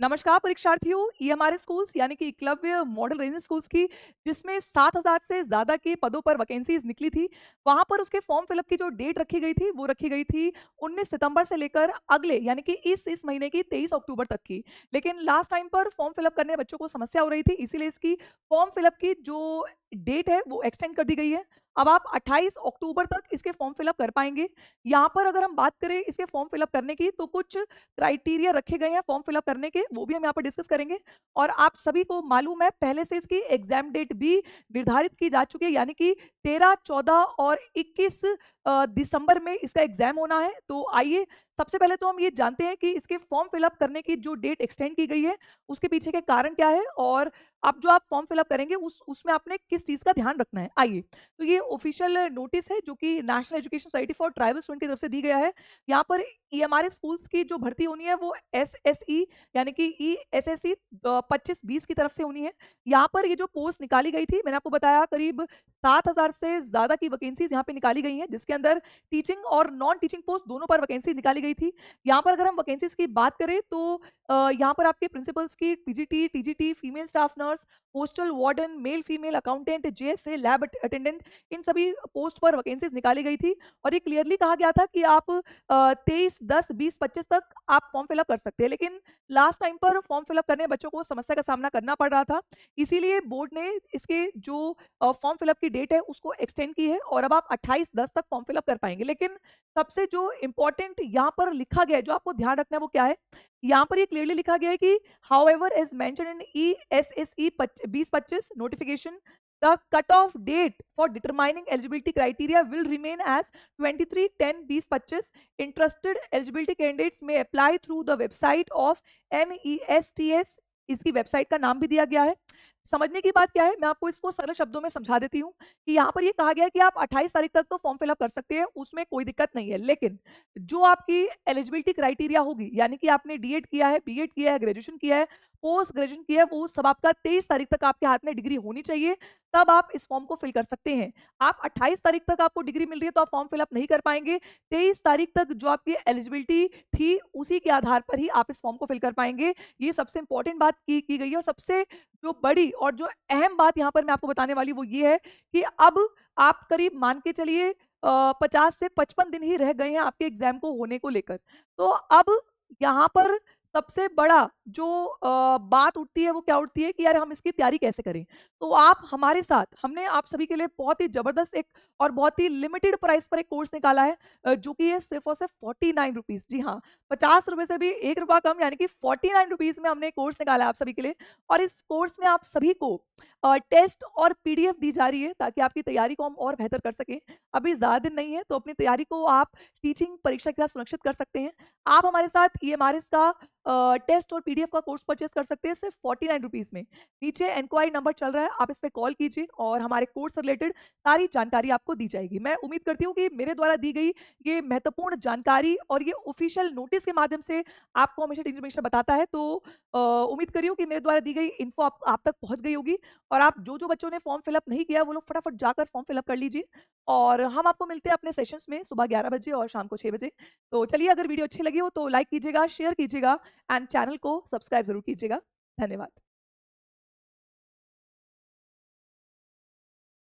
नमस्कार परीक्षार्थियों, EMRS schools यानी कि एकलव्य मॉडल रेजिडेंशियल स्कूल्स की जिसमें 7,000 से ज़्यादा के पदों पर वैकेंसीज निकली थी, वहाँ पर उसके फॉर्म फिलअप की जो डेट रखी गई थी, वो रखी गई थी 19 सितंबर से लेकर अगले यानी कि इस महीने की 23 अक्टूबर तक की। लेकिन लास्ट टाइम पर फॉर्म फिलअप करने में बच्चों को समस्या हो रही थी, इसीलिए इसकी फॉर्म फिलअप की जो डेट है, वो एक्सटेंड कर दी गई है। अब आप 28 अक्टूबर तक इसके फॉर्म फिलअप कर पाएँगे। यहाँ पर अगर हम बात करें इसके फॉर्म फिलअप करने की, तो कुछ क्राइटेरिया रखे गए हैं फॉर्म फिलअप करने के, वो भी हम यहाँ पर डिस्कस करेंगे। और आप सभी को मालूम है पहले से इसकी एग्जाम डेट भी निर्धारित की जा चुकी है, यानी कि 13, 14 और 21 दिसंबर में इसका एग्जाम होना है। तो आइए सबसे पहले तो हम ये जानते हैं कि इसके फॉर्म फिलअप करने की जो डेट एक्सटेंड की गई है, उसके पीछे के कारण क्या है और अब जो आप फॉर्म फिलअप करेंगे उसमें आपने किस चीज़ का ध्यान रखना है। आइए, तो ये ऑफिशियल नोटिस है जो कि national education society for tribal student की तरफ से दी गया है। यहाँ पर ईएमआरएस स्कूल्स की जो भर्ती होनी है वो एसएसई यानी कि ईएसएसई 25-20 की तरफ से होनी है। यहाँ पर ये जो पोस्ट निकाली गई थी, मैंने आपको बताया करीब 7,000 से ज़्यादा की वैकेंसीज यहाँ पे निकाली गई हैं, जिसके अंदर टीचिंग और नॉन टीचिंग पोस्ट दोनों पर वैकेंसी निकाली गई थी। यहाँ पर अगर हम वैकेंसीज की बात करें तो यहाँ पर आपके प्रिंसिपल्स की PGT, TGT, female staff nurse, hostel warden, male female accountant, JSA, lab attendant, इन सभी पोस्ट पर वैकेंसीज निकाली गई थी। और ये क्लियरली कहा गया था कि आप 23, 10, 20, 25 तक आप फॉर्म फिलअप कर सकते हैं। लेकिन लास्ट टाइम पर फॉर्म फिलअप करने में बच्चों को समस्या का सामना करना पड़ रहा था, इसीलिए बोर्ड ने इसके जो फॉर्म फिलअप की डेट है उसको एक्सटेंड की है और अब आप 28/10 तक फॉर्म फिलअप कर पाएंगे। लेकिन सबसे जो इम्पोर्टेंट यहाँ पर लिखा गया है, जो आपको ध्यान रखना है वो क्या है, यहाँ पर ये क्लियरली लिखा गया है कि however as mentioned in ESSE 2025 notification, the cutoff date for determining eligibility criteria will remain as 23/10/2025. Interested eligibility candidates may apply through the website of NESTS। इसकी वेबसाइट का नाम भी दिया गया है। समझने की बात क्या है, मैं आपको इसको सरल शब्दों में समझा देती हूँ कि यहाँ पर ये कहा गया है कि आप 28 तारीख तक तो फॉर्म फिलअप कर सकते हैं, उसमें कोई दिक्कत नहीं है। लेकिन जो आपकी एलिजिबिलिटी क्राइटेरिया होगी, यानी कि आपने डीएड किया है, बीएड किया है, ग्रेजुएशन किया है, पोस्ट ग्रेजुएशन किया है, वो सब आपका 23 तारीख तक आपके हाथ में डिग्री होनी चाहिए, तब आप इस फॉर्म को फिल कर सकते हैं। आप 28 तारीख तक आपको डिग्री मिल रही है तो आप फॉर्म फिलअप नहीं कर पाएंगे। 23 तारीख तक जो आपकी एलिजिबिलिटी थी उसी के आधार पर ही आप इस फॉर्म को फिल कर पाएंगे। ये सबसे इंपॉर्टेंट बात की गई है। और सबसे जो बड़ी और जो अहम बात यहाँ पर मैं आपको बताने वाली वो ये है कि अब आप करीब मान के चलिए 50 से 55 दिन ही रह गए हैं आपके एग्जाम को होने को लेकर। तो अब यहाँ पर सबसे बड़ा जो बात उठती है वो क्या उठती है कि यार हम इसकी तैयारी कैसे करें। तो आप हमारे साथ, हमने आप सभी के लिए बहुत ही जबरदस्त एक और बहुत ही लिमिटेड प्राइस पर एक कोर्स निकाला है, जो कि है सिर्फ और सिर्फ 49 रुपीज। जी हाँ, 50 रुपए से भी 1 रुपया कम, यानी कि 49 रुपीज में हमने कोर्स निकाला है आप सभी के लिए। और इस कोर्स में आप सभी को टेस्ट और पीडीएफ दी जा रही है ताकि आपकी तैयारी को हम और बेहतर कर सकें। अभी ज़्यादा दिन नहीं है तो अपनी तैयारी को आप टीचिंग परीक्षा के साथ सुनिश्चित कर सकते हैं। आप हमारे साथ ईएमआरएस का टेस्ट और पीडीएफ का कोर्स परचेस कर सकते हैं सिर्फ 49 रुपीज में। नीचे इंक्वायरी नंबर चल रहा है, आप इस पे कॉल कीजिए और हमारे कोर्स से रिलेटेड सारी जानकारी आपको दी जाएगी। मैं उम्मीद करती हूँ कि मेरे द्वारा दी गई ये महत्वपूर्ण जानकारी और ये ऑफिशियल नोटिस के माध्यम से आपको हमेशा इन्फॉर्मेशन बताता है, तो उम्मीद करी हूँ कि मेरे द्वारा दी गई इन्फो आप तक पहुंच गई होगी। और आप जो बच्चों ने फॉर्म फिलअप नहीं किया वो लोग फटाफट जाकर फॉर्म फिलअप कर लीजिए। और हम आपको मिलते हैं अपने सेशंस में सुबह 11 बजे और शाम को 6 बजे। तो चलिए, अगर वीडियो अच्छी लगी हो तो लाइक कीजिएगा, शेयर कीजिएगा एंड चैनल को सब्सक्राइब जरूर कीजिएगा। धन्यवाद।